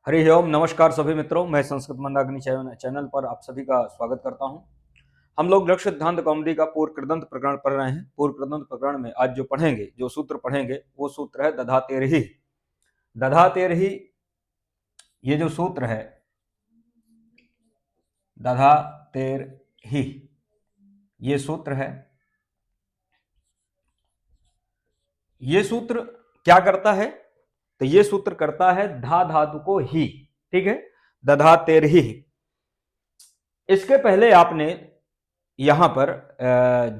हरि ओम। नमस्कार सभी मित्रों, मैं संस्कृत मंदाग्नि चैनल पर आप सभी का स्वागत करता हूं। हम लोग लक्ष्य सिद्धांत कौमुदी का पूर्व कृदंत प्रकरण पढ़ रहे हैं। पूर्व कृदंत प्रकरण में आज जो सूत्र पढ़ेंगे वो सूत्र है दधातेरहि। दधातेरहि ये जो सूत्र है दधातेरहि ये सूत्र है। ये सूत्र क्या करता है? तो ये सूत्र करता है धा धातु को ही, ठीक है, दधातेरहि। इसके पहले आपने यहां पर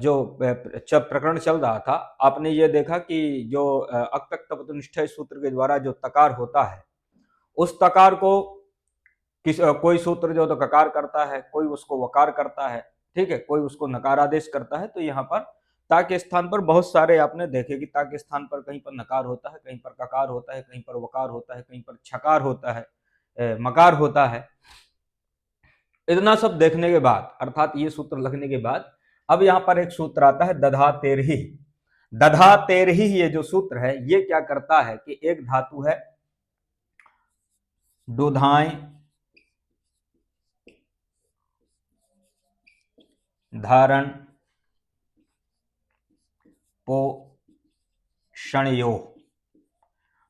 जो प्रकरण चल रहा था, आपने ये देखा कि जो अक्तक तपतुनिष्ठ सूत्र के द्वारा जो तकार होता है, उस तकार को कोई सूत्र जो तो ककार करता है, कोई उसको वकार करता है, ठीक है, कोई उसको नकार आदेश करता है। तो यहाँ पर ता के स्थान पर बहुत सारे आपने देखे कि ता के स्थान पर कहीं पर नकार होता है, कहीं पर ककार होता है, कहीं पर वकार होता है, कहीं पर छकार होता है, मकार होता है। इतना सब देखने के बाद, अर्थात ये सूत्र लगने के बाद, अब यहां पर एक सूत्र आता है दधातेरहि। दधातेरहि ये जो सूत्र है ये क्या करता है कि एक धातु है दुधाई धारण पोषणयोः।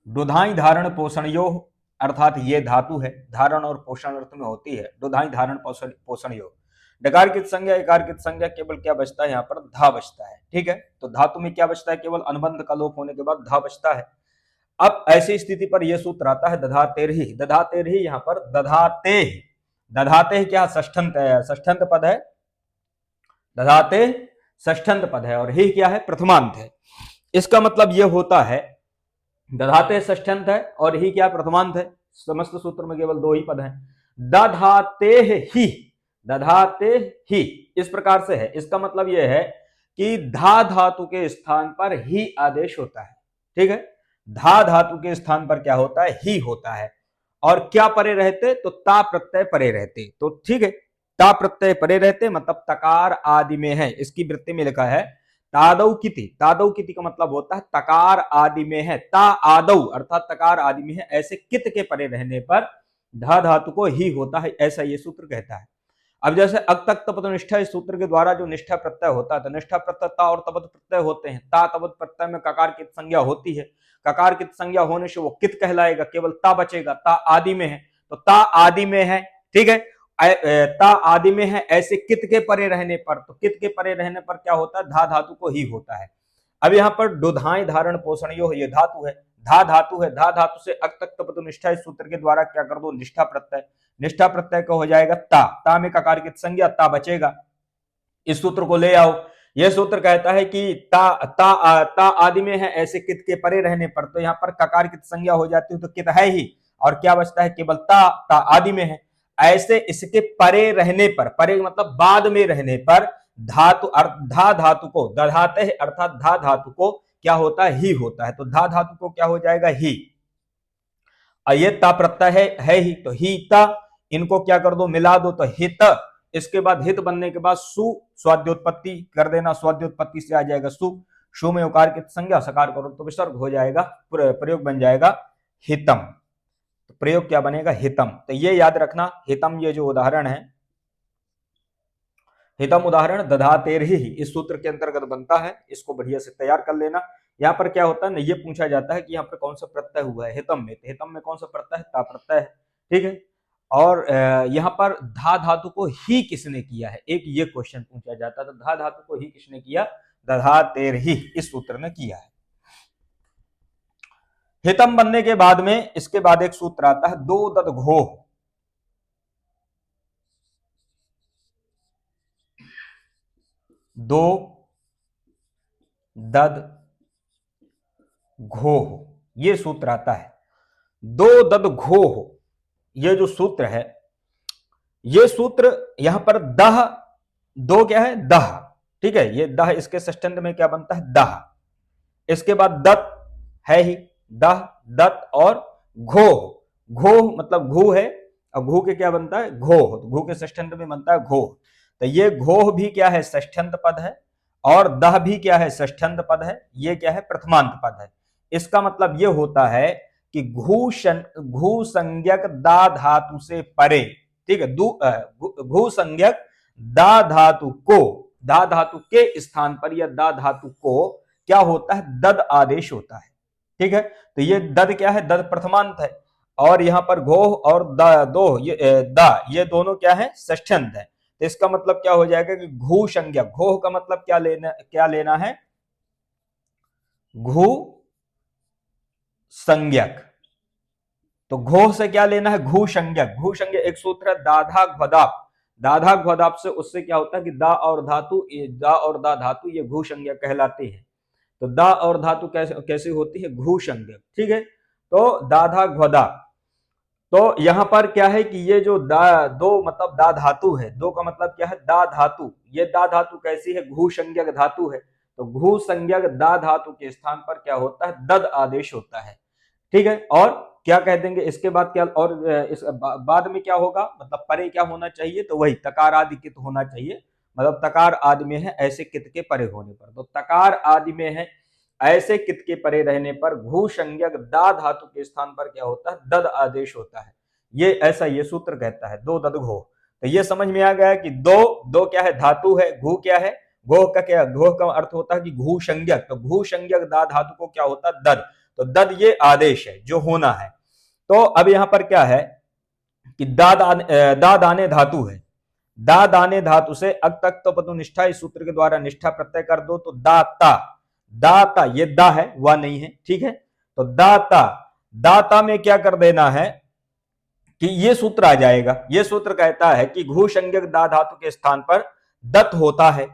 दुधाई धारण पोषणयोः अर्थात ये धातु है, धारण और पोषण अर्थ में होती है। दुधाई धारण पोषणयोः। डकार की संज्ञा इकार की संज्ञा केवल क्या बचता है? यहाँ पर धा बचता है, ठीक है। तो धातु में क्या बचता है? केवल अनुबंध का लोप होने के बाद धा बचता है। अब ऐसी स्थिति पर यह सूत्र आता है दधातेरहि। दधातेरहि यहाँ पर दधाते, दधाते क्या षष्ठंत पद है। दधाते षष्ठंत पद है और ही क्या है? प्रथमांत है। इसका मतलब यह होता है दधाते षष्ठंत है और ही क्या? प्रथमांत है। समस्त सूत्र में केवल दो ही पद हैं। दधाते ही, दधाते ही इस प्रकार से है। इसका मतलब यह है कि धा धातु के स्थान पर ही आदेश होता है, ठीक है। धा धातु के स्थान पर क्या होता है? ही होता है। और क्या परे रहते? तो ता प्रत्यय परे रहते। तो ठीक है, ता प्रत्यय परे रहते मतलब तकार आदि में है। इसकी वृत्ति में लिखा है तादौ किति। तादौ किति का मतलब होता है तकार आदि में है। ता आदौ अर्थात तकार आदि में है। ऐसे कित के परे रहने पर धा धातु को ही होता है, ऐसा ये सूत्र कहता है। अब जैसे अक्तक तपत निष्ठा इस सूत्र के द्वारा जो निष्ठा प्रत्यय होता है, तो निष्ठा प्रत्यय ता और तपत प्रत्यय होते हैं। ता तपत प्रत्यय में ककार की संज्ञा होती है। ककार की संज्ञा होने से वो कित कहलाएगा, केवल ता बचेगा। ता आदि में है तो ता आदि में है, ठीक है। ता आदि में है ऐसे कित के परे रहने पर, तो कित के परे रहने पर क्या होता है? धा धातु को ही होता है। अब यहाँ पर दुधाई धारण पोषणयो ये धातु है, धा धातु है। धा धातु से अक्तक तपत निष्ठा इस सूत्र के द्वारा क्या कर दो? निष्ठा प्रत्यय। निष्ठा प्रत्यय का हो जाएगा ता। ता में ककार की संज्ञा ता बचेगा। इस सूत्र को ले आओ। यह सूत्र कहता है कि ता आदि में है ऐसे कित के परे रहने पर, तो यहाँ पर ककार की संज्ञा हो जाती है तो कित है ही, और क्या बचता है? केवल ता आदि में है। ऐसे इसके परे रहने पर, परे मतलब बाद में रहने पर धातु धा धातु को दधाते है अर्थात धा धातु को क्या होता है? ही होता है। तो धा धातु को क्या हो जाएगा? ही। ये ता प्रत्यय है ही, तो ही ता, इनको क्या कर दो? मिला दो, तो हित। इसके बाद हित बनने के बाद सु स्वाद्योत्पत्ति कर देना, स्वाद्योत्पत्ति से आ जाएगा सु। सु में उकार की संज्ञा सकार करो तो विसर्ग हो जाएगा, प्रयोग बन जाएगा हितम। तो प्रयोग क्या बनेगा? हितम। तो ये याद रखना, हितम ये जो उदाहरण है, हितम उदाहरण दधातेरहि इस सूत्र के अंतर्गत बनता है। इसको बढ़िया से तैयार कर लेना। यहाँ पर क्या होता है ना, ये पूछा जाता है कि यहाँ पर कौन सा प्रत्यय हुआ है हितम में। तो हितम में कौन सा प्रत्यय है? ता प्रत्यय है, ठीक है। और यहाँ पर धा धातु को ही किसने किया है, एक ये क्वेश्चन पूछा जाता है। तो धा धातु को ही किसने किया? दधातेरहि इस सूत्र ने किया है। हितम बनने के बाद में इसके बाद एक सूत्र आता है दो दद घोह। दो दद घोह ये सूत्र आता है। दो दद घोह ये जो सूत्र है, ये सूत्र यहां पर दह, दो क्या है? दह, ठीक है। ये दह इसके षष्ठंत में क्या बनता है? दह। इसके बाद दत्त है ही, दह दत्त और घोह। घोह मतलब घू है, और घू के क्या बनता है? घोह। घू के षष्ठंत में बनता है घोह। तो ये घोह भी क्या है? षष्ठंत पद है। और दह भी क्या है? षष्ठंत पद है। ये क्या है? प्रथमांत पद है। इसका मतलब ये होता है कि घू संज्ञक दा धातु से परे, ठीक है, घू संज्ञक दा धातु को, दा धातु के स्थान पर या दा धातु को क्या होता है, दद आदेश होता है। ठीक है, तो ये दद क्या है, दद प्रथमांत है, और यहां पर घोह और दो ये दोनों क्या है, षष्ठ्यंत है। तो इसका मतलब क्या हो जाएगा कि घू संज्ञक, घोह का मतलब क्या लेना है, घू संज्ञक, तो घोह से क्या लेना है, घू संज्ञक। घू संज्ञक एक सूत्र है दाधा घ्वदाप, दाधा घ्वदाप से उससे क्या होता है कि दा और दा धातु ये घू संज्ञक कहलाते हैं। तो दा और धातु कैसे होती है, घू संज्ञक। ठीक है, तो दाधा घ्वदा, तो यहां पर क्या है कि ये जो दो मतलब दा धातु है, दो का मतलब क्या है, दा धातु, ये दा धातु कैसी है, घू संज्ञक धातु है। तो घू संज्ञक दा धातु के स्थान पर क्या होता है, दद आदेश होता है। ठीक है, और क्या कह देंगे इसके बाद, क्या और इस बाद में क्या होगा, मतलब परे क्या होना चाहिए, तो वही तकार आदि कित होना चाहिए, मतलब तकार आदि में है ऐसे कित के परे होने पर। तो तकार आदि में है ऐसे कित के परे रहने पर घू संज्ञक दा धातु के स्थान पर क्या होता है, दद आदेश होता है। ये ऐसा ये सूत्र कहता है, दो दद घो। तो ये समझ में आ गया कि दो क्या है, धातु है, घू क्या है, घोह का क्या, घोह का अर्थ होता है कि घू संज्ञक, तो घू संज्ञक दा धातु को क्या होता है, दद, तो दद ये आदेश है जो होना है। तो अब यहां पर क्या है कि दा दाने धातु है, दा दाने धातु से अग तक तो पतु निष्ठा, इस सूत्र के द्वारा निष्ठा प्रत्यय कर दो, तो दाता, दाता ये दा है, वह नहीं है। ठीक है, तो दाता, दाता में क्या कर देना है कि ये सूत्र आ जाएगा। ये सूत्र कहता है कि घू संज्ञक दा धातु के स्थान पर दत्त होता है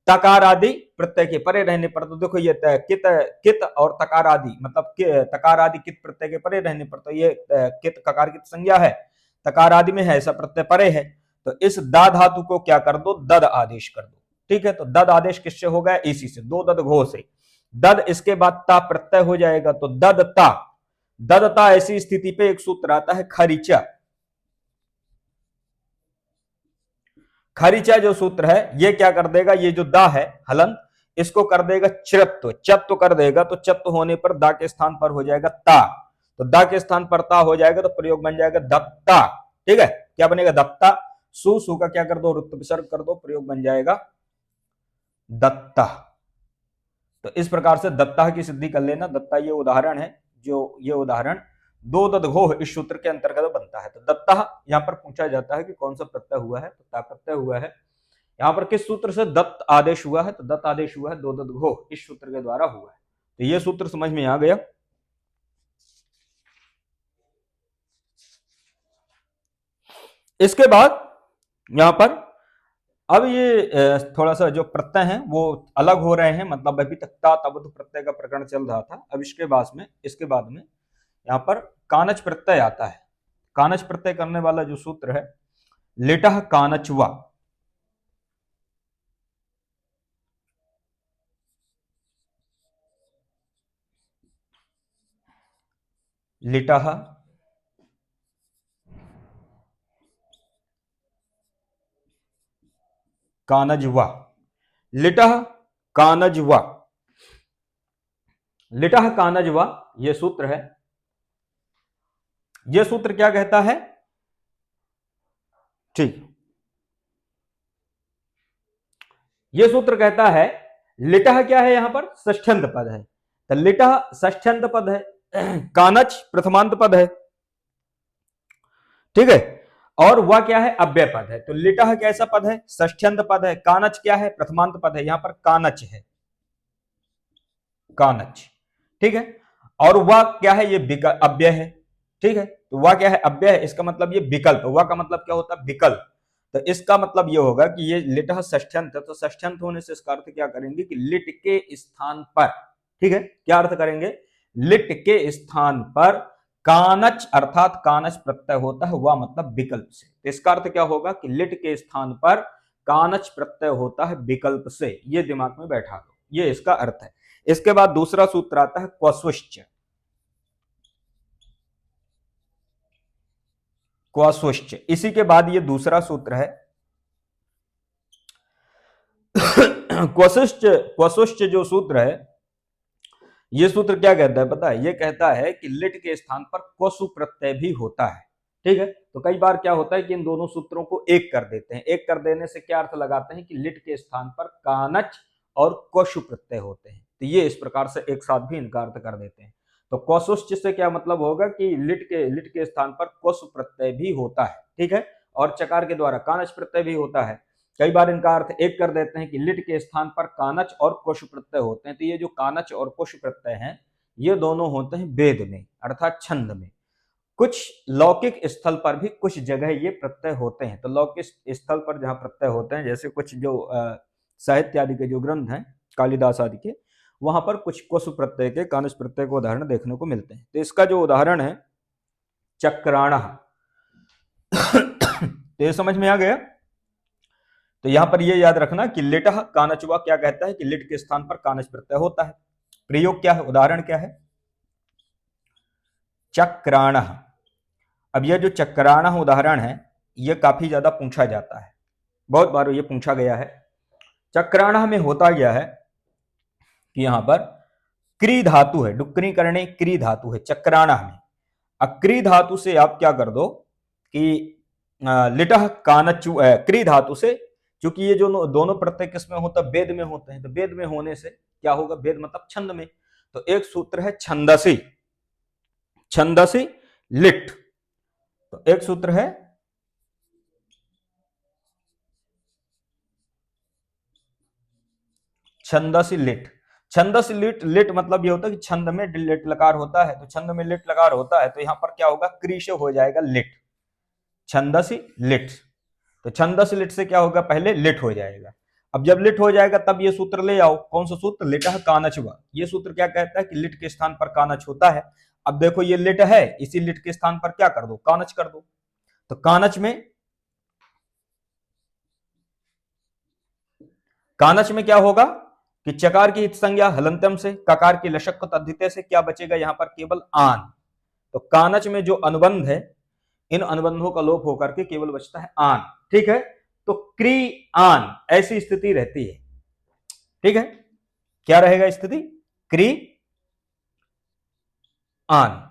तकार आदि प्रत्यय के परे रहने पर। तो देखो ये कित और तकार आदि मतलब तकार आदि कित प्रत्यय के परे रहने पर, तो ये कित ककार की संज्ञा है, तकार आदि में है, ऐसा प्रत्यय परे है, तो इस दा धातु को क्या कर दो, दद आदेश कर दो। ठीक है, तो दद आदेश किससे हो गया, इसी से, दो दद घो से। दद इसके बाद ता प्रत्यय हो जाएगा, तो ददता, ददता ऐसी स्थिति पे एक सूत्र आता है खरीचा। खरीचा जो सूत्र है ये क्या कर देगा, ये जो दा है हलंत, इसको कर देगा चृत्व, चत्व कर देगा, तो चत्व होने पर दा के स्थान पर हो जाएगा ता, तो दा के स्थान पर ता हो जाएगा, तो प्रयोग बन जाएगा दत्ता। ठीक है, क्या बनेगा, दत्ता, सु का क्या कर दो, रुक्त विसर्ग कर दो, प्रयोग बन जाएगा दत्ता। तो इस प्रकार से दत्ता की सिद्धि कर लेना। दत्ता ये उदाहरण है, जो ये उदाहरण दो दद घोह इस सूत्र के अंतर्गत बनता है। तो दत्ता यहां पर पूछा जाता है कि कौन सा प्रत्यय हुआ है, तो ता प्रत्यय हुआ है। यहां पर किस सूत्र से दत्त आदेश हुआ है, तो दत्त आदेश हुआ है दो दद घोह इस सूत्र के द्वारा हुआ है। तो ये सूत्र समझ में आ गया। इसके बाद यहां पर अब ये थोड़ा सा जो प्रत्यय हैं वो अलग हो रहे हैं, मतलब अभी तक ता तबद प्रत्यय का प्रकरण चल रहा था। अब इसके बाद में यहाँ पर कानच प्रत्यय आता है। कानच प्रत्यय करने वाला जो सूत्र है, लिटह कानचवा, लिटह कानजवा, लिटह कानजवा, लिटह कानजवा ये सूत्र है। ये सूत्र क्या कहता है, ठीक, ये सूत्र कहता है लिटह क्या है, यहां पर षष्ठ्यंत पद है, तो लिटह षष्ठ्यंत पद है, कानच प्रथमांत पद है। ठीक है, और वह क्या है, अव्यय पद है। तो लिटह कैसा पद है, षष्ठ्यंत पद है, कानच क्या है, प्रथमांत पद है, यहां पर कानच है, कानच। ठीक है, और वह क्या है, ये अव्यय है। ठीक है, तो वह क्या है, अव्यय है, इसका मतलब ये विकल्प, वह का मतलब क्या होता है, विकल्प। तो इसका मतलब ये होगा कि ये लिटह षष्ठ्यंत है, तो षष्ठ्यंत होने से इसका अर्थ क्या करेंगे कि लिट के स्थान पर, ठीक है, क्या अर्थ करेंगे, लिट के स्थान पर कानच अर्थात कानच प्रत्यय होता है, वह मतलब विकल्प से। तो इसका अर्थ क्या होगा कि लिट के स्थान पर कानच प्रत्यय होता है विकल्प से, ये दिमाग में बैठा लो, ये इसका अर्थ है। इसके बाद दूसरा सूत्र आता है क्वस्वश्च, क्वस्वश्च, इसी के बाद ये दूसरा सूत्र है क्वस्वश्च। क्वस्वश्च जो सूत्र है ये सूत्र क्या कहता है पता है? ये कहता है कि लिट के स्थान पर कोसु प्रत्यय भी होता है। ठीक है, तो कई बार क्या होता है कि इन दोनों सूत्रों को एक कर देते हैं। एक कर देने से क्या अर्थ लगाते हैं कि लिट के स्थान पर कानच और कोशु प्रत्यय होते हैं, तो ये इस प्रकार से एक साथ भी इनका अर्थ कर देते हैं। तो कोसुश्च से क्या मतलब होगा कि लिट के स्थान पर कोसु प्रत्यय भी होता है। ठीक है, और चकार के द्वारा कानच प्रत्यय भी होता है। कई बार इनका अर्थ एक कर देते हैं कि लिट के स्थान पर कानच और कोश प्रत्यय होते हैं। तो ये जो कानच और कोश प्रत्यय हैं, ये दोनों होते हैं वेद में अर्थात छंद में। कुछ लौकिक स्थल पर भी कुछ जगह ये प्रत्यय होते हैं। तो लौकिक स्थल पर जहां प्रत्यय होते हैं, जैसे कुछ जो साहित्य आदि के जो ग्रंथ हैं, कालिदास आदि के, वहां पर कुछ कोश प्रत्यय के, कानच प्रत्यय के उदाहरण देखने को मिलते हैं। तो इसका जो उदाहरण है चक्राण, तो ये समझ में आ गया। तो यहां पर ये याद रखना कि लिट कानचुआ क्या कहता है कि लिट के स्थान पर कानच प्रत्यय होता है। प्रयोग क्या है, उदाहरण क्या है? चक्राण। अब यह जो चक्राण उदाहरण है, यह काफी ज्यादा पूछा जाता है, बहुत बार ये पूछा गया है। चक्राण में होता क्या है कि यहां पर क्री धातु है, डुक्री करने क्री धातु है चक्राण में। अक्री धातु से आप क्या कर दो कि लिटह कानचु क्री धातु से, क्योंकि ये जो दोनों प्रत्यय किसमें होता है? वेद में होते हैं। तो वेद में होने से क्या होगा? वेद मतलब छंद में। तो एक सूत्र है छंदसी, छंदसी लिट। तो एक सूत्र है छंदसी लिट। छंदसी लिट, लिट मतलब ये होता है कि छंद में लिट लकार होता है। तो छंद में लिट लकार होता है, तो यहां पर क्या होगा? क्री से हो जाएगा लिट, छंदसी लिट। तो छंदस लिट से क्या होगा? पहले लिट हो जाएगा। अब जब लिट हो जाएगा तब ये सूत्र ले आओ। कौन सा सूत्र? लिटह कानच हुआ। ये सूत्र क्या कहता है कि लिट के स्थान पर कानच होता है। अब देखो ये लिट है, इसी लिट के स्थान पर क्या कर दो? कानच कर दो। तो कानच में क्या होगा कि चकार की इत संज्ञा हलंत्यम से, ककार की लशक्कत अद्धिते से क्या बचेगा? यहां पर केवल आन। तो कानच में जो अनुबंध है, इन अनुबंधों का लोप होकर के केवल बचता है आन। ठीक है, तो क्री आन ऐसी स्थिति रहती है। ठीक है, क्या रहेगा स्थिति? क्री आन।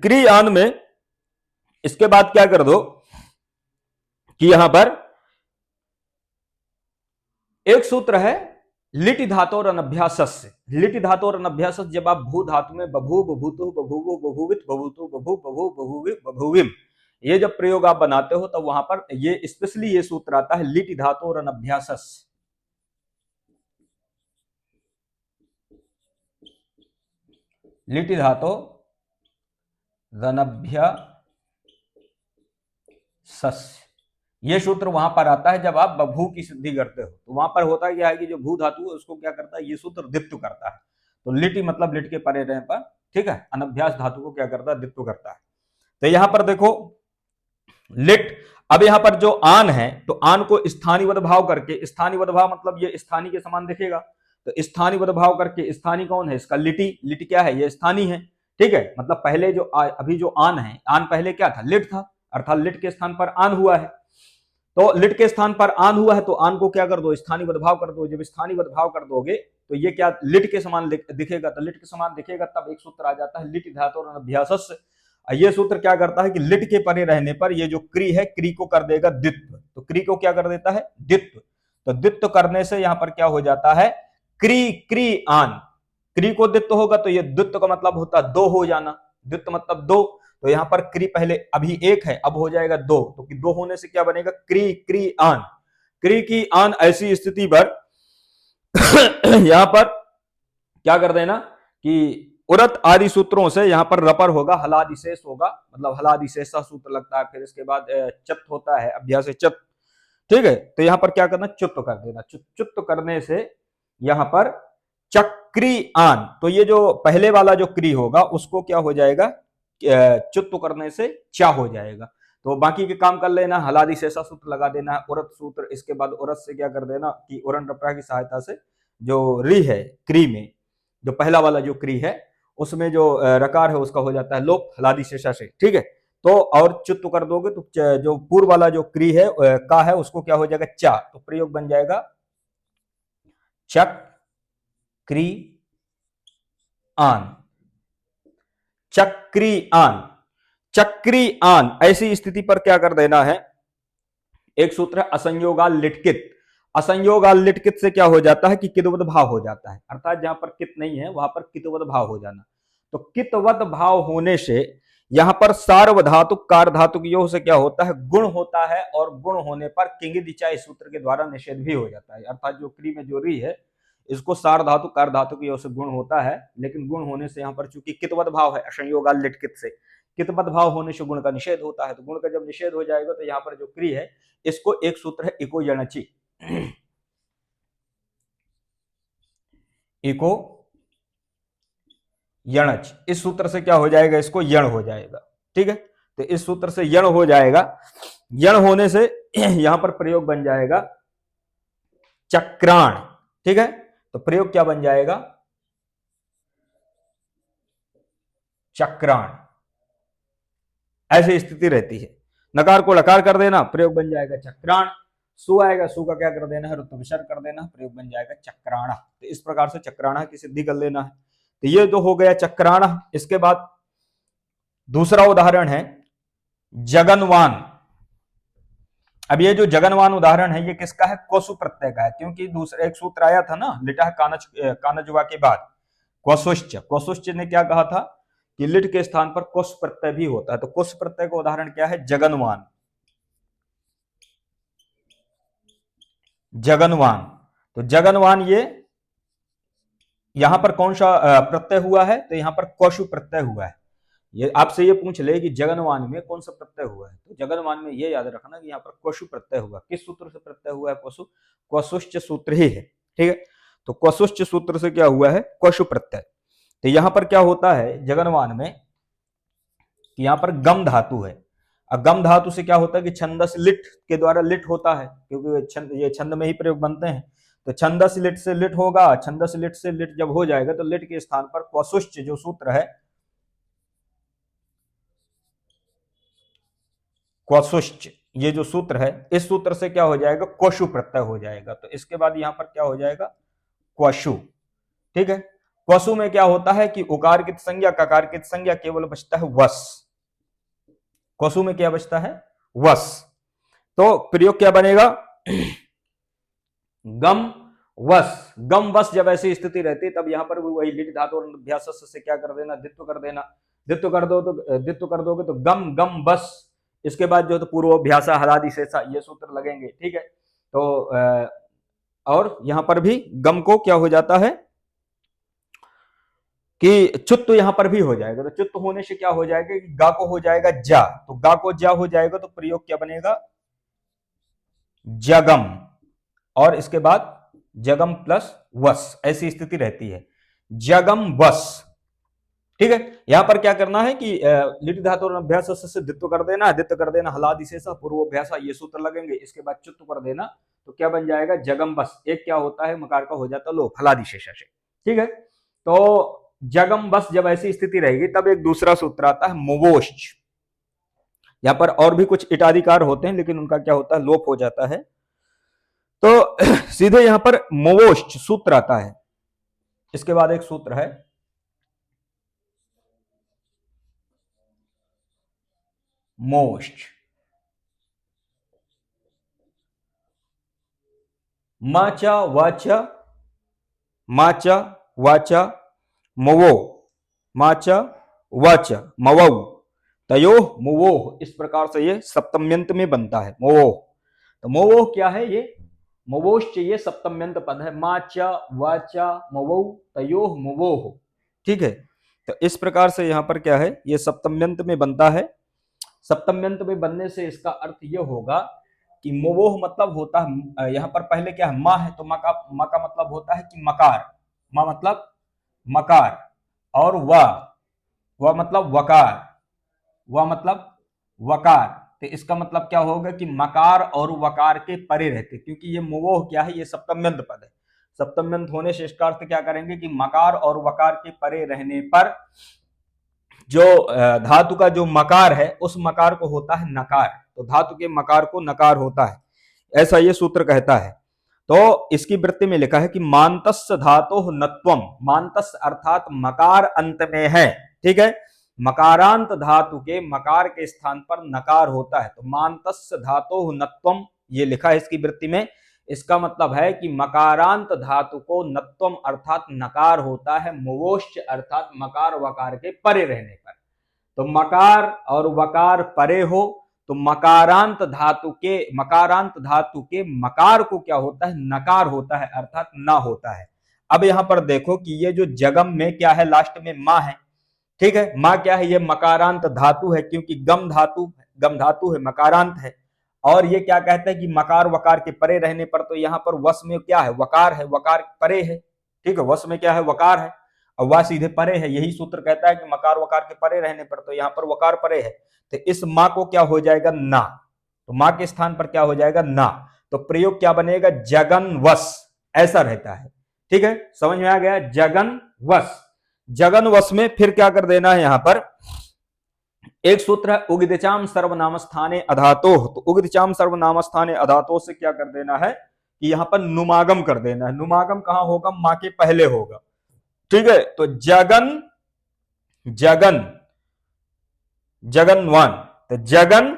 क्री आन में इसके बाद क्या कर दो कि यहां पर एक सूत्र है लिट धातु और अनभ्यास। लिट धातु और अनभ्यास, जब आप भू धातु में बभू बभूतु बभूवु बभूवित बभूतु बभू बभू बभूवि बभूविम, ये जब प्रयोग आप बनाते हो, तब वहां पर ये स्पेशली ये सूत्र आता है लिट धातु और अनभ्यास। लिट धातु रनभ्यास, ये सूत्र वहां पर आता है जब आप बभू की सिद्धि करते हो। तो वहां पर होता क्या है कि जो भू धातु है उसको क्या करता है? ये सूत्र द्वित्व करता है। तो लिट मतलब लिट के परे रहने पर, ठीक है, अनभ्यास धातु को क्या करता है? द्वित्व करता है। तो यहां पर देखो लिट, अब यहां पर जो आन है, तो आन को स्थानीय भाव करके, स्थानीय भाव मतलब ये स्थानीय के समान दिखेगा। तो स्थानीय भाव करके, स्थानीय कौन है इसका? लिटी। लिट क्या है? ये स्थानीय है। ठीक है, मतलब पहले जो अभी जो आन है, आन पहले क्या था? लिट था, अर्थात लिट के स्थान पर आन हुआ है। तो लिट के स्थान पर आन हुआ है, तो आन को क्या कर दो? स्थानीय भाव कर दो। जब स्थानीय भाव कर दोगे तो ये क्या लिट के समान दिखेगा। तो लिट के समान दिखेगा, तब एक सूत्र आ जाता है लिट धातु और अभ्यास। ये सूत्र क्या करता है कि लिट के परे रहने पर ये जो क्री है, क्री को कर देगा द्वित्व। तो क्री को क्या कर देता है? द्वित्व। तो द्वित्व करने से यहां पर क्या हो जाता है? क्री क्री आन। क्री को द्वित्व होगा तो ये द्वित्व का मतलब होता है दो हो जाना। द्वित्व मतलब दो। तो यहां पर क्री पहले अभी एक है, अब हो जाएगा दो। तो दो होने से क्या बनेगा? क्री क्री आन। क्री की आन ऐसी स्थिति पर यहां पर क्या कर देना कि उरत आदि सूत्रों से यहां पर रपर होगा, हलादिशेष होगा, मतलब हलादिशेषा सूत्र लगता है। फिर इसके बाद चत होता है, अभ्यास चत। ठीक है, तो यहां पर क्या करना? चुत्त कर देना। चुत्त करने से यहां पर चक्री आन, तो ये जो पहले वाला जो क्री होगा उसको क्या हो जाएगा? चुत्त करने से चा हो जाएगा। तो बाकी के काम कर लेना, हलादि शेषा सूत्र लगा देना, उरत सूत्र। इसके बाद उरत से क्या कर देना कि उरन रपरा की सहायता से जो री है क्री में, जो पहला वाला जो क्री है उसमें जो रकार है उसका हो जाता है लोप, हलादि शेषा से। ठीक है, तो और चुत्त कर दोगे तो जो पूर्व वाला जो क्री है का है उसको क्या हो जाएगा? चा। तो प्रयोग बन जाएगा चक क्री आन, चक्री आन, चक्री आन, ऐसी स्थिति पर क्या कर देना है, एक सूत्र है असंयोगाल लिटकित। असंयोगाल लिटकित से क्या हो जाता है कि कितवत भाव हो जाता है, अर्थात जहां पर कित नहीं है वहां पर कितवत भाव हो जाना। तो कितवत भाव होने से यहां पर सार्वधातुक कार्धातुक योग से क्या होता है, गुण होता है, और गुण होने पर किंगिदिचा इस सूत्र के द्वारा निषेध भी हो जाता है। अर्थात जो क्री में जो री है इसको सार्वधातुक कार्धातुक योग से गुण होता है, लेकिन गुण होने से यहाँ पर चूंकि कितवत भाव है असंयोगाल लिटकित से, कितवत भाव होने से गुण का निषेध होता है। तो गुण का जब निषेध हो जाएगा तो यहाँ पर जो क्री है इसको एक सूत्र है इको यणचि, इको यणच, इस सूत्र से क्या हो जाएगा, इसको यण हो जाएगा। ठीक है, तो इस सूत्र से यण हो जाएगा। यण होने से यहां पर प्रयोग बन जाएगा चक्राण। ठीक है, तो प्रयोग क्या बन जाएगा, चक्राण, ऐसी स्थिति रहती है। नकार को लकार कर देना, प्रयोग बन जाएगा चक्राण। सु आएगा, सु का क्या कर देना है, रुत्व विसर्ग कर देना, प्रयोग बन जाएगा चक्राणा। तो इस प्रकार से चक्राणा की सिद्धि कर लेना है। तो ये तो हो गया चक्राणा। इसके बाद दूसरा उदाहरण है जगनवान। अब ये जो जगनवान उदाहरण है ये किसका है, कोसु प्रत्यय का है, क्योंकि दूसरा एक सूत्र आया था ना, लिटा कानजवा के बाद कोसुश्च। कोसुश्च ने क्या कहा था कि लिट के स्थान पर कोस प्रत्यय भी होता है। तो कोस प्रत्यय का उदाहरण क्या है, जगनवान। जगनवान, तो जगनवान ये यहां पर कौन सा प्रत्यय हुआ है, तो यहां पर कोशु प्रत्यय हुआ है। ये आपसे ये पूछ ले कि जगनवान में कौन सा प्रत्यय हुआ है, तो जगनवान में ये याद रखना कि यहाँ पर कोशु प्रत्यय हुआ। किस सूत्र से प्रत्यय हुआ है, कोशु, कोशुश्च सूत्र ही है। ठीक है, तो कोशुश्च सूत्र से क्या हुआ है, कोशु प्रत्यय। तो यहां पर क्या होता है जगनवान में, यहां पर गम धातु है। अब गम धातु से क्या होता है कि छंदस लिट के द्वारा लिट होता है, क्योंकि ये छंद में ही प्रयोग बनते हैं। तो छंदस लिट से लिट होगा, छंदस लिट से लिट जब हो जाएगा तो लिट के स्थान पर कोशुश्च जो सूत्र है, कोशुश्च ये जो सूत्र है, इस सूत्र से क्या हो जाएगा, कोशु प्रत्यय हो जाएगा। तो इसके बाद यहां पर क्या हो जाएगा, क्वशु। ठीक है, क्वशु में क्या होता है कि उकार की संज्ञा ककार की संज्ञा केवल बचता है वस। क्वशु में क्या बचता है, वस। तो प्रयोग क्या बनेगा, गम वस। गम वस जब ऐसी स्थिति रहती है तब यहां पर वही लिट धातु और अभ्यास से क्या कर देना, दित्व कर देना। दित्व कर दो तो दित्व कर दोगे तो गम गम बस, इसके बाद जो तो पूर्वाभ्यास हलादि शेषा ये सूत्र लगेंगे। ठीक है, तो और यहां पर भी गम को क्या हो जाता है कि चुत्त यहां पर भी हो जाएगा। तो चुत्त होने से क्या हो जाएगा कि गा को हो जाएगा जा, तो गा को जा हो जाएगा तो प्रयोग क्या बनेगा, जगम, और इसके बाद जगम प्लस वस, ऐसी स्थिति रहती है, जगम वस। ठीक है, यहां पर क्या करना है कि लिट धातु और अभ्यास से दित्व कर देना, दित्व कर देना हलादि शेषा पूर्वाभ्यास ये सूत्र लगेंगे। इसके बाद चुत्त कर देना, तो क्या बन जाएगा, जगम बस। एक क्या होता है मकार का हो जाता है लोप हलादि शेषा से। ठीक है, तो जगम बस जब ऐसी स्थिति रहेगी तब एक दूसरा सूत्र आता है मुवोश्च। यहां पर और भी कुछ इटाधिकार होते हैं लेकिन उनका क्या होता है, लोप हो जाता है। तो सीधे यहां पर मुवोश्च सूत्र आता है। इसके बाद एक सूत्र है मोश्च। माचा वाचा, माचा वाचा मवो, माचा वाचा मवौ, तयो मुवोह, इस प्रकार से ये सप्तम्यंत में बनता है मोवोह। तो मोवोह क्या है, ये मवोश्च ये सप्तम्यंत पद है, माचा वाचा मवौ तयोह मुवोह। ठीक है, तो इस प्रकार से यहां पर क्या है, ये सप्तम्यंत में बनता है। सप्तम्यंत में बनने से इसका अर्थ ये होगा कि मोवोह मतलब होता है, यहां पर पहले क्या है, माँ है, तो माँ का मतलब होता है कि मकार, माँ मतलब मकार, और व मतलब वकार, व मतलब वकार। तो इसका मतलब क्या होगा कि मकार और वकार के परे रहते, क्योंकि ये मोवोह क्या है, ये सप्तम्यंत पद है। सप्तम्यंत होने से इसका अर्थ क्या करेंगे कि मकार और वकार के परे रहने पर जो धातु का जो मकार है उस मकार को होता है नकार, तो धातु के मकार को नकार होता है, ऐसा ये सूत्र कहता है। तो इसकी वृत्ति में लिखा है कि मांतस्य धातु नत्वम, मांतस्य अर्थात मकार अंत में है, ठीक है, मकारांत धातु के मकार के स्थान पर नकार होता है, तो मांतस्य धातु नत्वम ये लिखा है इसकी वृत्ति में। इसका मतलब है कि मकारांत धातु को नत्वम अर्थात नकार होता है, मुवोश्च अर्थात मकार वकार के परे रहने पर। तो मकार और वकार परे हो तो मकारांत धातु के मकार को क्या होता है, नकार होता है, अर्थात ना होता है। अब यहां पर देखो कि ये जो जगम में क्या है, लास्ट में मां है, ठीक है, मां क्या है, ये मकारांत धातु है, क्योंकि गम धातु है, मकारांत है। और ये क्या कहते हैं कि मकार वकार के परे रहने पर, तो यहाँ पर वश में क्या है, वकार है, वकार परे है, ठीक है, वश में क्या है, वकार है, और वह सीधे परे है। यही सूत्र कहता है कि मकार वकार के परे रहने पर, तो यहाँ पर वकार परे है, तो इस मां को क्या हो जाएगा, ना, तो मां के स्थान पर क्या हो जाएगा, ना, तो प्रयोग क्या बनेगा, जगन वश, ऐसा रहता है, ठीक है, समझ में आ गया, जगन वश। जगन वश में फिर क्या कर देना है, यहां पर एक सूत्र है उगिदचाम सर्वनाम स्थाने अधातो, तो उगिदचाम सर्वनाम स्थाने अधातो से क्या कर देना है कि यहां पर नुमागम कर देना है। नुमागम कहां होगा, मां के पहले होगा, ठीक है, तो जगन जगनवान, तो जगन,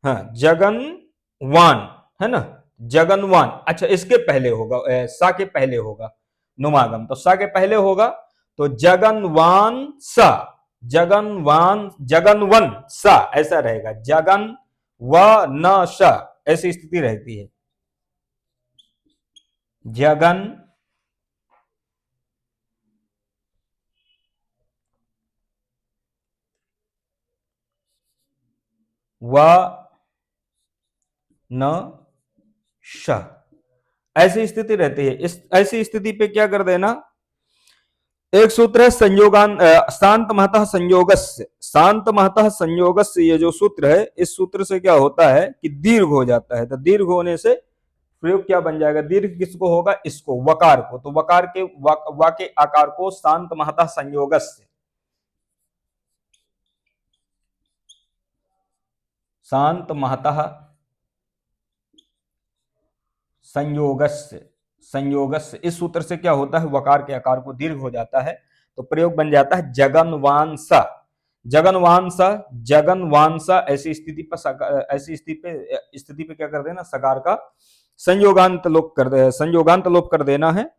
हाँ जगनवान है ना, जगनवान, अच्छा इसके पहले होगा, सा के पहले होगा नुमागम, तो सा के पहले होगा, तो जगनवान सा, जगनवन सा ऐसा रहेगा, जगन व न स ऐसी स्थिति रहती है, जगन व न श ऐसी स्थिति रहती है। इस ऐसी स्थिति पे क्या कर देना, एक सूत्र है संयोगान शांत महतः संयोगस्य, शांत महतः संयोगस्य, ये जो सूत्र है, इस सूत्र से क्या होता है कि दीर्घ हो जाता है, तो दीर्घ होने से प्रयोग क्या बन जाएगा, दीर्घ किसको होगा, इसको, वकार को, तो वकार के वा के आकार को शांत महतः संयोगस्य, शांत महतः संयोगस्य, इस सूत्र से क्या होता है, वकार के आकार को दीर्घ हो जाता है, तो प्रयोग बन जाता है जगनवांसा, जगनवांसा। ऐसी स्थिति पे क्या कर देना, सकार का संयोगांत लोप कर देना है,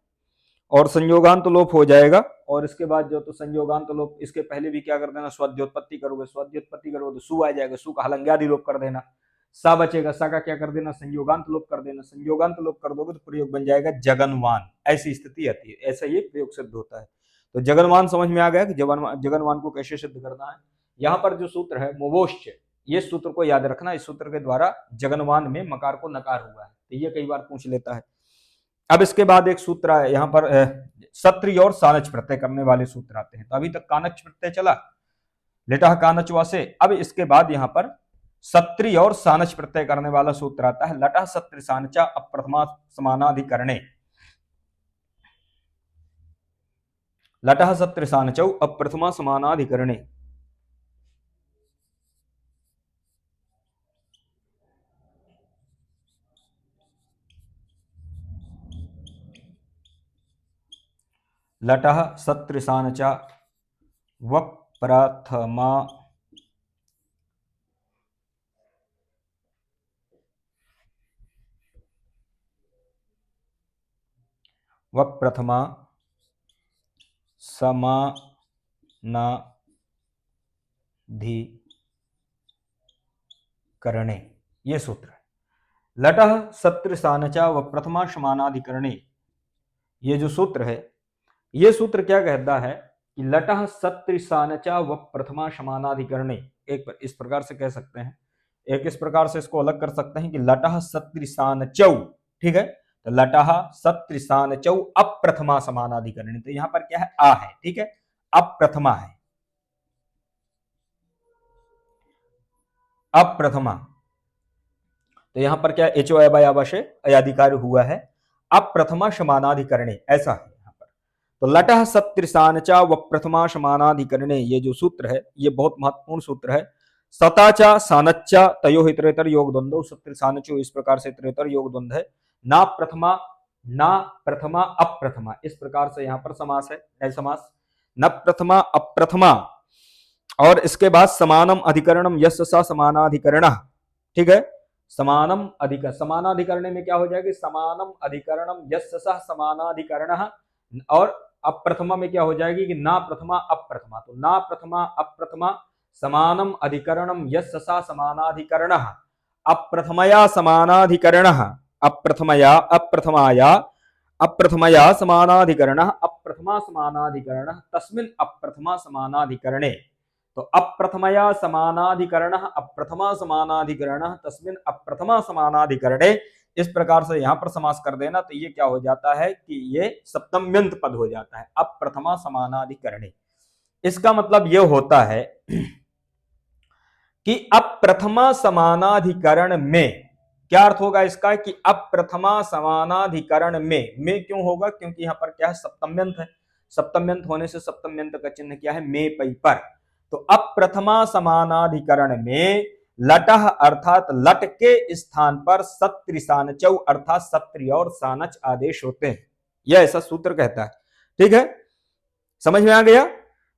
और संयोगांत लोप हो जाएगा, और इसके बाद जो तो संयोगांत लोप, इसके पहले भी क्या कर देना, स्वद्योत्पत्ति करोगे तो सु आ जाएगा, सु का हलंग्यादि लोप कर देना, सा बचेगा, सा का क्या कर देना, संयोगांत लोप कर देना, संयोगांत लोप कर दोगे तो प्रयोग बन जाएगा जगनवान। ऐसी स्थिति आती है, ऐसा ये प्रयोग सिद्ध होता है। तो जगनवान समझ में आ गया कि जगनवान को कैसे सिद्ध करना है। यहाँ पर जो सूत्र है मुवोश्च, ये सूत्र को याद रखना, इस सूत्र के द्वारा जगनवान में मकार को नकार हुआ है, तो ये कई बार पूछ लेता है। अब इसके बाद एक सूत्र है यहाँ पर सत्रि और सानच प्रत्यय करने वाले सूत्र आते हैं। तो अभी तक कानच प्रत्यय चला, लेटा कानच वासे, अब इसके बाद यहाँ पर सत्रि और सानच प्रत्यय करने वाला सूत्र आता है, लटा सत्रि सानचा अप्रथमा समानाधिकरणे, लटः सत्रि सानचौ अप्रथमा समानाधिकरणे, लटः सत्रि सानचा वप्रथमा समानाधिकरणे, ये सूत्र है। लटः सत्रि सानचा वप्रथमा समानाधिकरणे, ये जो सूत्र है, ये सूत्र क्या कहता है कि लटः सत्रि सानचा वप्रथमा समानाधिकरणे, एक इस प्रकार से कह सकते हैं, एक इस प्रकार से इसको अलग कर सकते हैं कि लटः सत्रि सानचौ, ठीक है, तो लटः सत्रि सानचौ अप्रथमा समानाधिकरणे, तो यहां पर क्या है, आ है, ठीक है, अप्रथमा है, अप्रथमा, तो यहां पर क्या एचो अवशय अयाधिकार हुआ है, अप्रथमा समानाधिकरणे, ऐसा है यहां पर। तो लटः सत्रि सानचा वप्रथमा समानाधिकरणे, ये जो सूत्र है ये बहुत महत्वपूर्ण सूत्र है। सताचा सानच्चा तयो इतरेतर योग द्वंद्व, सत्रि सानचो, इस प्रकार से इतरेतर योग द्वंद्व है। ना प्रथमा, ना प्रथमा अप्रथमा, इस प्रकार से यहां पर समास है, नए समास। न प्रथमा अप्रथमा, और इसके बाद समानम अधिकरणम यस्य स समानाधिकरणः, ठीक है। समानम अधिकर, समानाधिकरण में क्या हो जाएगी, समानम अधिकरणम यस्य स समानाधिकरणः, और अप्रथमा में क्या हो जाएगी कि ना प्रथमा अप्रथमा, तो ना प्रथमा अप्रथमा समानम अधिकरणम यस्य स समानाधिकरणः, अप्रथमया समानाधिकरणः, अप्रथमया अप्रथमाया अप्रथमया समानाधिकरणः, अप्रथमा समानाधिकरणः तस्मिन् अप्रथमा समानाधिकरणे, तो अप्रथमया समानाधिकरणः अप्रथमा समानाधिकरणः तस्मिन् अप्रथमा समानाधिकरणे, इस प्रकार से यहां पर समास कर देना, तो ये क्या हो जाता है कि ये सप्तम्यंत पद हो जाता है, अप्रथमा समानाधिकरणे। इसका मतलब ये होता है कि अप्रथमा समानाधिकरण में, क्या अर्थ होगा इसका कि अप्रथमा समानाधिकरण में क्यों होगा, क्योंकि यहां पर क्या है, सप्तम्यंत है, सप्तम्यंत होने से सप्तम्यंत का चिन्ह क्या है, में पई पर, तो अप्रथमा समानाधिकरण में लटह अर्थात लट के स्थान पर सत्रि सानचौ अर्थात सत्रि और सानच आदेश होते हैं, यह ऐसा सूत्र कहता है, ठीक है, समझ में आ गया।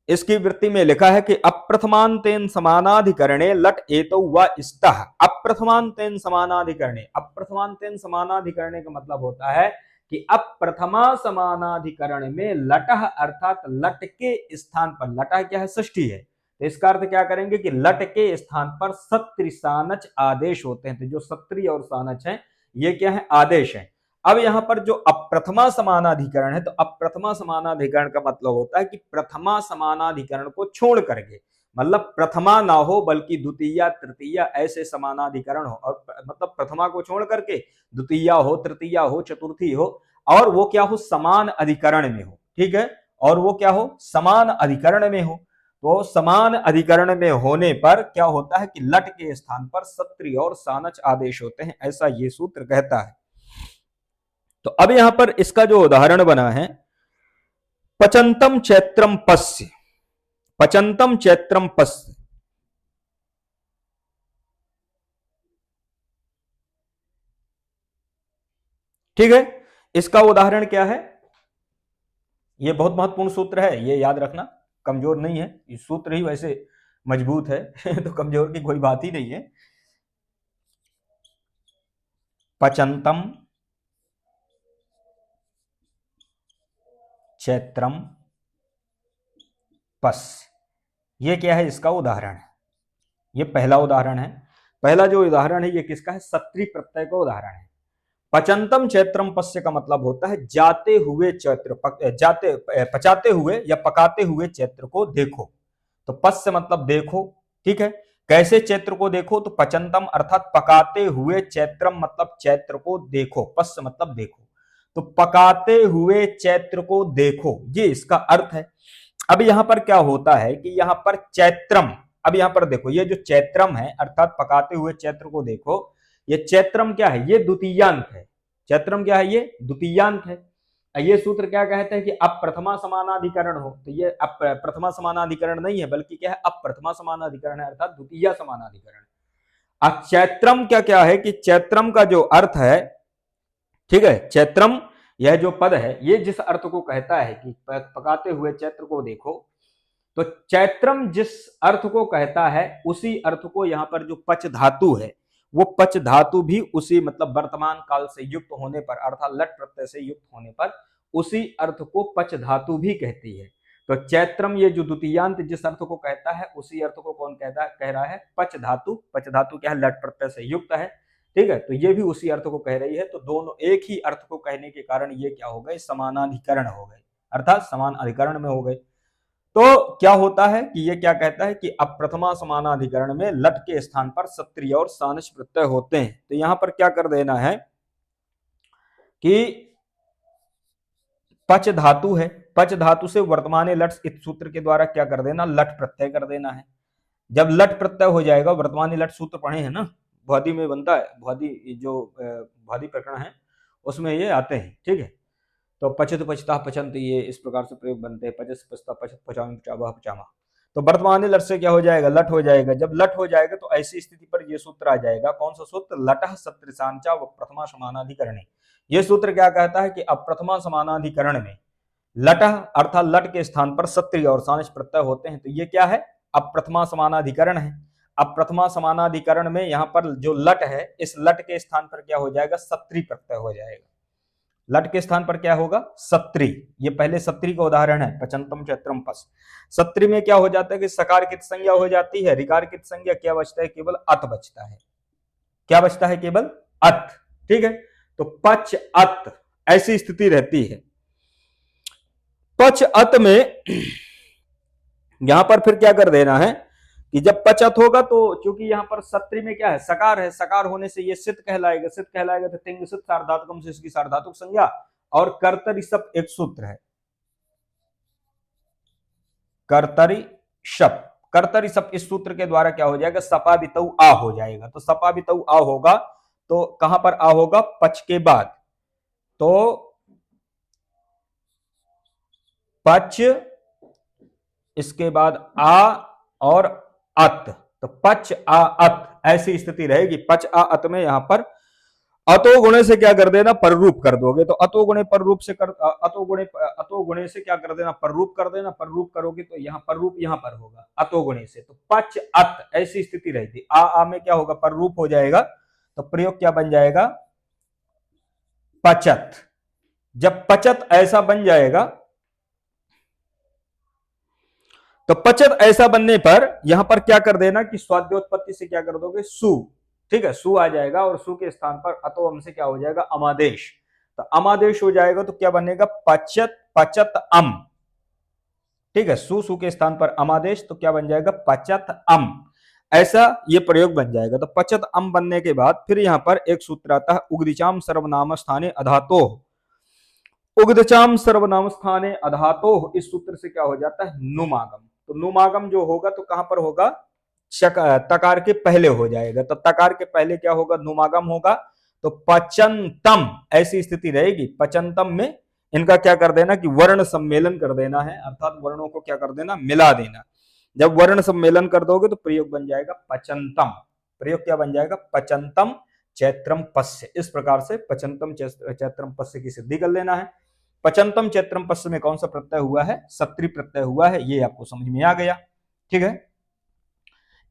इसकी वृत्ति में लिखा है कि अप्रथमांतेन समानाधिकरणे लट एतौ व स्तः, अप्रथमांतेन समानाधिकरणे, अप्रथमांतेन समानाधिकरणे का मतलब होता है कि अप्रथमा समानाधिकरण में लटह अर्थात लट के स्थान पर, लटह क्या है, षष्ठी है, तो इसका अर्थ क्या करेंगे कि लट के स्थान पर सत्रि सानच आदेश होते हैं, तो जो सत्रि और सानच है ये क्या है, आदेश है। अब यहां पर जो अप्रथमा समानाधिकरण है, तो अप्रथमा समानाधिकरण का मतलब होता है कि प्रथमा समानाधिकरण को छोड़ करके, मतलब प्रथमा ना हो बल्कि द्वितीय तृतीय ऐसे समानाधिकरण हो, और मतलब प्रथमा को छोड़ करके द्वितीय हो, तृतीय हो, चतुर्थी हो, और वो क्या हो, समान अधिकरण में हो, ठीक है, और वो क्या हो, समान अधिकरण में हो, तो समान अधिकरण में होने पर क्या होता है कि लट के स्थान पर सत्रि और सानच आदेश होते हैं, ऐसा ये सूत्र कहता है। तो अब यहां पर इसका जो उदाहरण बना है, पचंतम चैत्रम पस्य, पचंतम चैत्रम पस्य, ठीक है, इसका उदाहरण क्या है, ये बहुत महत्वपूर्ण सूत्र है, ये याद रखना, कमजोर नहीं है, ये सूत्र ही वैसे मजबूत है तो कमजोर की कोई बात ही नहीं है। पचंतम चैत्रम पस, ये क्या है, इसका उदाहरण है, ये पहला उदाहरण है। पहला जो उदाहरण है ये किसका है, सत्री प्रत्यय का उदाहरण है। पचंतम चैत्रम पस्य का मतलब होता है जाते हुए चैत्र, पचाते हुए या पकाते हुए चैत्र को देखो, तो पस्य मतलब देखो, ठीक है, कैसे चैत्र को देखो, तो पचंतम अर्थात पकाते हुए चैत्रम मतलब चैत्र को देखो, पस्य मतलब देखो, तो पकाते हुए चैत्र को देखो, ये इसका अर्थ है। अब यहां पर क्या होता है कि यहां पर चैत्रम, अब यहां पर देखो ये जो चैत्रम है अर्थात पकाते हुए चैत्र को देखो, ये चैत्रम क्या है, ये द्वितीयांत है, चैत्रम क्या है, ये द्वितीयांत है। ये सूत्र क्या कहते हैं कि अप्रथमा समानाधिकरण हो, तो ये प्रथमा समानाधिकरण नहीं है बल्कि क्या है, अप्रथमा समानाधिकरण है अर्थात द्वितीय समानाधिकरण। अब चैत्रम क्या क्या है कि चैत्रम का जो अर्थ है, ठीक है, चैत्रम यह जो पद है ये जिस अर्थ को कहता है कि पकाते हुए चैत्र को देखो, तो चैत्रम जिस अर्थ को कहता है उसी अर्थ को यहां पर जो पच धातु है, वो पच धातु भी उसी मतलब वर्तमान काल से युक्त होने पर अर्थात लट प्रत्यय से युक्त होने पर उसी अर्थ को पच धातु भी कहती है। तो चैत्रम ये जो द्वितीयांत जिस अर्थ को कहता है उसी अर्थ को कौन कहता है, कह रहा है पच धातु, पच धातु क्या है, लट प्रत्यय से युक्त है, ठीक है, तो ये भी उसी अर्थ को कह रही है, तो दोनों एक ही अर्थ को कहने के कारण ये क्या हो गए, समानाधिकरण हो गए, अर्थात समान अधिकरण में हो गए। तो क्या होता है कि ये क्या कहता है कि अप्रथमा समानाधिकरण में लट के स्थान पर सत्रिय और सानच प्रत्यय होते हैं, तो यहां पर क्या कर देना है कि पच धातु है, पच धातु से वर्तमाने लट इस सूत्र के द्वारा क्या कर देना, लट प्रत्यय कर देना है। जब लट प्रत्यय हो जाएगा, वर्तमानी लट सूत्र पढ़े हैं ना, भ्वादि में बनता है, भ्वादि जो भ्वादि प्रकरण है उसमें ये आते हैं, ठीक है, तो पचत पचता पचंत ये इस प्रकार से प्रयोग बनते हैं, पचस पचता पचत पचामी पचावा पचामा, तो वर्तमान लट से क्या हो जाएगा, लट हो जाएगा। जब लट हो जाएगा तो ऐसी स्थिति पर ये सूत्र आ जाएगा, कौन सा सूत्र, लटह सत्रिसांचा व प्रथमा समानाधिकरणे, यह सूत्र क्या कहता है कि अप्रथमा समानाधिकरण में लट अर्थात लट के स्थान पर सत्रि और सानच प्रत्यय होते हैं। तो ये क्या है? अप्रथमा समानाधिकरण है। अप्रथमा समानाधिकरण में यहां पर जो लट है, इस लट के स्थान पर क्या हो जाएगा? सत्रि प्रत्यय हो जाएगा। लट के स्थान पर क्या होगा? सत्री। ये पहले सत्री का उदाहरण है, पचंतम चैत्रम पस। सत्री में क्या हो जाता है कि सकार कित संज्ञा हो जाती है, ऋकार कित संज्ञा, क्या बचता है? केवल अत बचता है। क्या बचता है? केवल अत। ठीक है, तो पच अत ऐसी स्थिति रहती है। पच अत में यहां पर फिर क्या कर देना है कि जब पचत होगा तो चूंकि यहां पर सत्री में क्या है? सकार है। सकार होने से ये सित कहलाएगा। सित कहलाएगा तो तिंग सित सार्वधातुकम से इसकी सार्वधातुक संज्ञा, और कर्तरी शप एक सूत्र है। कर्तरी शप, कर्तरी शप इस सूत्र के द्वारा क्या हो जाएगा? सपा बितऊ आ हो जाएगा। तो सपा बितऊ आ होगा तो कहां पर आ होगा? पच के बाद। तो पच, इसके बाद आ और अत, तो पच आ अत ऐसी स्थिति रहेगी। पच आ अत में यहां पर अतो गुणे से क्या कर देना? पररूप कर दोगे। तो अतो गुणे पररूप से कर, अतो गुणे से क्या कर देना? पररूप कर देना। पररूप करोगे तो यहां पररूप यहां पर होगा अतो गुणे से। तो पच अत ऐसी स्थिति रहती। आ में क्या होगा? पररूप हो जाएगा। तो प्रयोग क्या बन जाएगा? पचत। जब पचत ऐसा बन जाएगा तो पचत ऐसा बनने पर यहां पर क्या कर देना कि स्वाद्योत्पत्ति से क्या कर दोगे? सु। ठीक है, सु आ जाएगा और सु के स्थान पर अतो अम से क्या हो जाएगा? अमादेश। तो अमादेश हो जाएगा तो क्या बनेगा? पचत, पचत अम। ठीक है, सु के स्थान पर अमादेश, तो क्या बन जाएगा? पचत अम। ऐसा ये प्रयोग बन जाएगा। तो पचत अम बनने के बाद फिर यहां पर एक सूत्र आता है, उग्दिचाम सर्वनाम स्थाने अधातो। उग्दचाम सर्वनाम स्थाने अधातो, इस सूत्र से क्या हो जाता है? नुमागम। तो नुमागम जो होगा तो कहां पर होगा? तकार के पहले हो जाएगा। तो तकार के पहले क्या होगा? नुमागम होगा। तो पचंतम ऐसी स्थिति रहेगी। पचंतम में इनका क्या कर देना कि वर्ण सम्मेलन कर देना है, अर्थात वर्णों को क्या कर देना? मिला देना। जब वर्ण सम्मेलन कर दोगे तो प्रयोग बन जाएगा पचंतम। प्रयोग क्या बन जाएगा? पचंतम चैत्रम पस्य। इस प्रकार से पचंतम चैत्रम पस्य की सिद्धि कर लेना है। पचंतम चैत्रम पस्य में कौन सा प्रत्यय हुआ है? सत्री प्रत्यय हुआ है। ये आपको समझ में आ गया। ठीक है,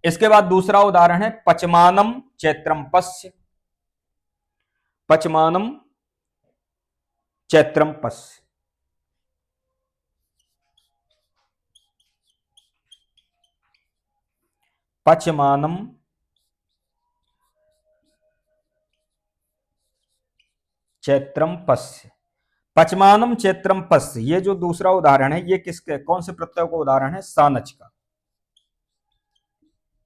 इसके बाद दूसरा उदाहरण है पचमानम चैत्रम पस्य। पचमानम चैत्रम पस्य। पचमानम चैत्रम पस्य। पचमानम चैत्रम पस्य, ये जो दूसरा उदाहरण है ये किसके, कौन से प्रत्यय का उदाहरण है? सानच का।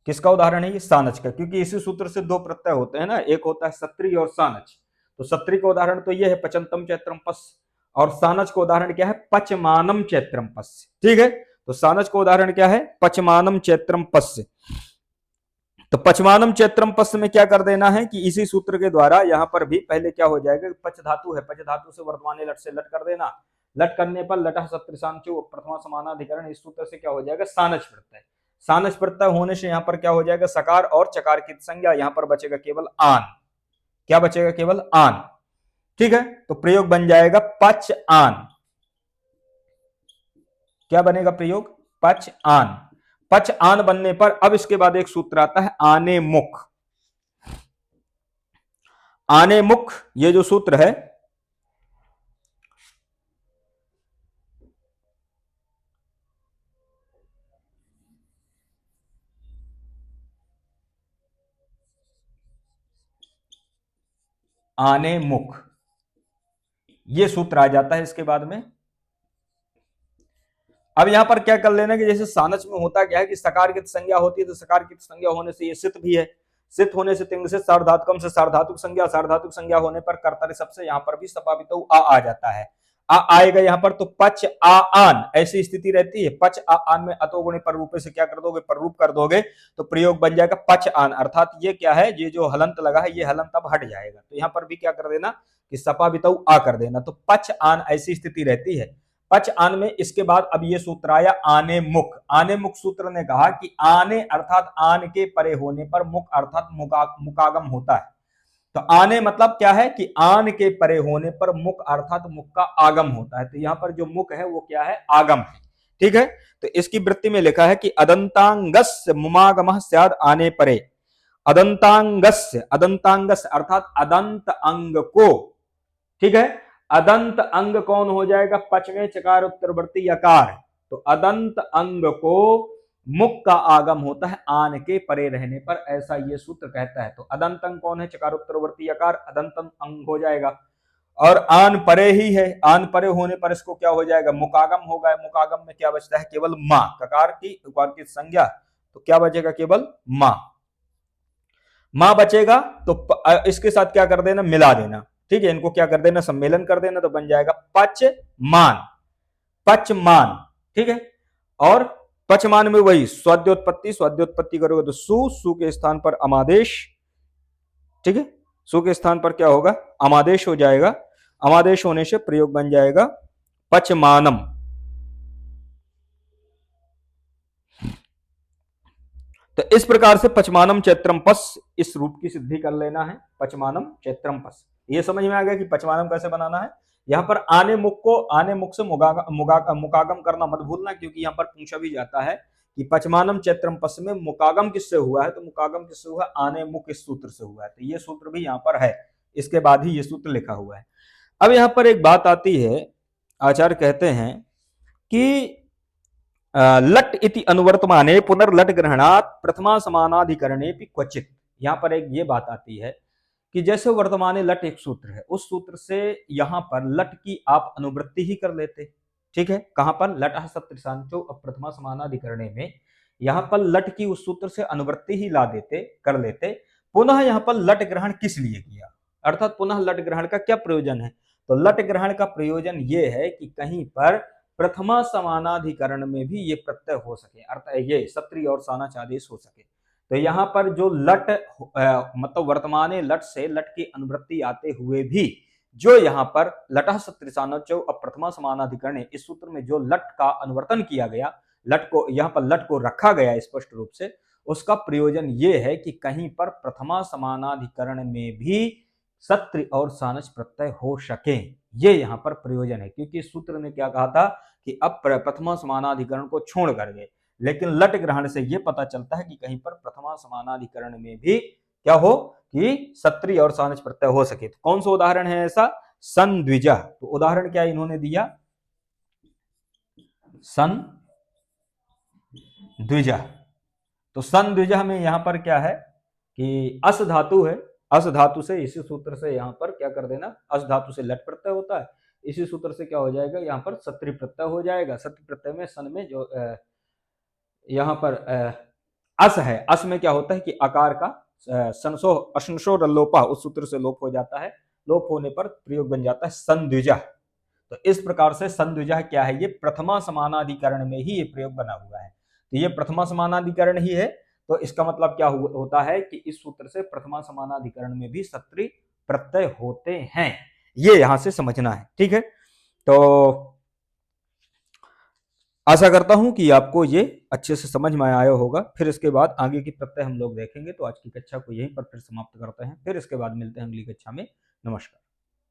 किसका उदाहरण है ये? सानच का। क्योंकि इसी सूत्र से दो प्रत्यय होते हैं ना, एक होता है सत्री और सानच। तो सत्री का उदाहरण तो ये है पचंतम चैत्रम पस्य, और सानच का उदाहरण क्या है? पचमानम चैत्रम पस्य। ठीक है, तो सानच का उदाहरण क्या है? पचमानम चैत्रम पस्य। तो पचमानम चैत्रम पस्य में क्या कर देना है कि इसी सूत्र के द्वारा यहां पर भी पहले क्या हो जाएगा? पच धातु है, पच धातु से वर्तमान लट से लट कर देना। लट करने पर लटः सत्रिशांचो प्रथमा समानाधिकरण, इस सूत्र से क्या हो जाएगा? सानच प्रत्यय। सानच प्रत्यय होने से यहां पर क्या हो जाएगा? सकार और चकार की संज्ञा, यहां पर बचेगा केवल आन। क्या बचेगा? केवल आन। ठीक है, तो प्रयोग बन जाएगा पच आन। क्या बनेगा प्रयोग? पच आन। पच आन बनने पर अब इसके बाद एक सूत्र आता है आने मुख। आने मुख ये जो सूत्र है, आने मुख, ये सूत्र आ जाता है इसके बाद में। अब यहां पर क्या कर लेना कि जैसे सानच में होता क्या है कि सकार की संज्ञा होती है, तो सकार की संज्ञा होने से ये सित भी है। सित होने से तिंग से सार्वधातुकम से सार्वधातुक संज्ञा, सार्वधातुक संज्ञा होने पर कर्तरी सबसे यहां पर भी सपापितो आ जाता है। आ आएगा यहां पर, तो पच आ आन ऐसी स्थिति रहती है। पच आ आन में अतो गुणे पर रूपे से क्या कर दोगे? पर रूप कर दोगे, तो प्रयोग बन जाएगा पच आन। अर्थात ये क्या है? ये जो हलंत लगा है ये हलंत अब हट जाएगा। तो यहां पर भी क्या कर देना कि सपापितो आ कर देना। तो पच आन ऐसी स्थिति रहती है। पच आन में इसके बाद अब ये सूत्र आया आने मुख। आने मुख सूत्र ने कहा कि आने अर्थात आन के परे होने पर, मुख अर्थात मुकागम होता है। तो आने मतलब क्या है कि आन के परे होने पर मुख अर्थात मुख का आगम होता है। तो यहां पर जो मुख है वो क्या है, आगम है। ठीक है, तो इसकी वृत्ति में लिखा है कि अदंतांगस्य मुमागमः स्याद् आने परे। अदंतांगस्य, अदंतांगस्य अर्थात अदंत अंग को, ठीक है, अदंत अंग कौन हो जाएगा, पचमे चकार उत्तरवर्ती यकार। तो अदंत अंग को मुख का आगम होता है आन के परे रहने पर, ऐसा ये सूत्र कहता है। तो अदंत अंग कौन है, चकार उत्तरवर्ती यकार, अदंत अंग हो जाएगा। और आन परे ही है, आन परे होने पर इसको क्या हो जाएगा, मुकागम होगा। मुकागम में क्या बचता है, केवल मां, ककार की उकार की संज्ञा, तो क्या बचेगा, केवल मां, मां बचेगा। तो इसके साथ क्या कर देना, मिला देना। ठीक है, इनको क्या कर देना, सम्मेलन कर देना, तो बन जाएगा पचमान, पचमान। ठीक है, और पचमान में वही स्वाद्योत्पत्ति, स्वाद्योत्पत्ति करोगे तो सु के स्थान पर अमादेश। ठीक है, सु के स्थान पर क्या होगा, अमादेश हो जाएगा। अमादेश होने से प्रयोग बन जाएगा पचमानम। तो इस प्रकार से पचमानम चैत्रम पस, इस रूप की सिद्धि कर लेना है, पचमानम चैत्रम पस। ये समझ में आ गया कि पचमानम कैसे बनाना है। यहां पर आने मुख को, आने मुख से मुकागम करना मत भूलना, क्योंकि यहां पर पूछा भी जाता है कि पचमानम चैत्रम पस में मुकागम किससे हुआ है, तो मुकागम किससे हुआ, आने मुख इस सूत्र से हुआ है। तो ये सूत्र भी यहाँ पर है, इसके बाद ही ये सूत्र लिखा हुआ है। अब यहाँ पर एक बात आती है, आचार्य कहते हैं कि लट इति अनुवर्तमाने पुनर्लट ग्रहणात् प्रथमा समानाधिकरणे क्वचित। यहां पर एक ये बात आती है कि जैसे वर्तमाने लट एक सूत्र है, उस सूत्र से यहां पर लट की आप अनुवृत्ति ही कर लेते। ठीक है, कहां पर, लट सत्रिशांचो प्रथमा समानाधिकरणे में यहां पर लट की उस सूत्र से अनुवृत्ति ही ला देते, कर लेते। पुनः यहां पर लट ग्रहण किस लिए किया, अर्थात पुनः लट ग्रहण का क्या प्रयोजन है। तो लट ग्रहण का प्रयोजन ये है कि कहीं पर प्रथमा समानाधिकरण में भी ये प्रत्यय हो सके, अर्थात ये सत्री और सानाच आदेश हो सके। तो यहां पर जो लट मतलब वर्तमाने लट से लट की अनुवृत्ति आते हुए भी जो यहाँ पर लटः सत्रिशानचो प्रथमा समानाधिकरण, इस सूत्र में जो लट का अनुवर्तन किया गया, लट को यहाँ पर लट को रखा गया स्पष्ट रूप से, उसका प्रयोजन ये है कि कहीं पर प्रथमा समानाधिकरण में भी सत्र और सानच प्रत्यय हो सके, ये यहाँ पर प्रयोजन है। क्योंकि सूत्र ने क्या कहा था कि अब प्रथमा समानाधिकरण को छोड़ करके, लेकिन लट ग्रहण से यह पता चलता है कि कहीं पर प्रथमा समानाधिकरण में भी क्या हो कि सत्री और सानच प्रत्यय हो सके। तो कौन सा उदाहरण है ऐसा, सन द्विजा। तो उदाहरण क्या इन्होंने दिया, सन द्विजा। तो सन द्विजा में यहां पर क्या है कि अस धातु है, अस धातु से, इसी सूत्र से यहां पर क्या कर देना, अस धातु से लट प्रत्यय होता है, इसी सूत्र से क्या हो जाएगा, यहाँ पर सत्री प्रत्यय हो जाएगा। सत्री प्रत्यय में सन में जो यहाँ पर अस है, अस में क्या होता है कि आकार का संसो असंसो रल्लोपा, उस सूत्र से लोप हो जाता है, लोप होने पर प्रयोग बन जाता है संद्विजा। तो इस प्रकार से संद्विजा क्या है, ये प्रथमा समानाधिकरण में ही ये प्रयोग बना हुआ है। तो ये प्रथमा समानाधिकरण ही है, तो इसका मतलब क्या होता है कि इस सूत्र से प्रथमा समानाधिकरण में भी सत्री प्रत्यय होते हैं, ये यहां से समझना है। ठीक है, तो आशा करता हूं कि आपको ये अच्छे से समझ में आया होगा। फिर इसके बाद आगे की प्रत्यय हम लोग देखेंगे। तो आज की कक्षा को यहीं पर फिर समाप्त करते हैं, फिर इसके बाद मिलते हैं अगली कक्षा में। नमस्कार।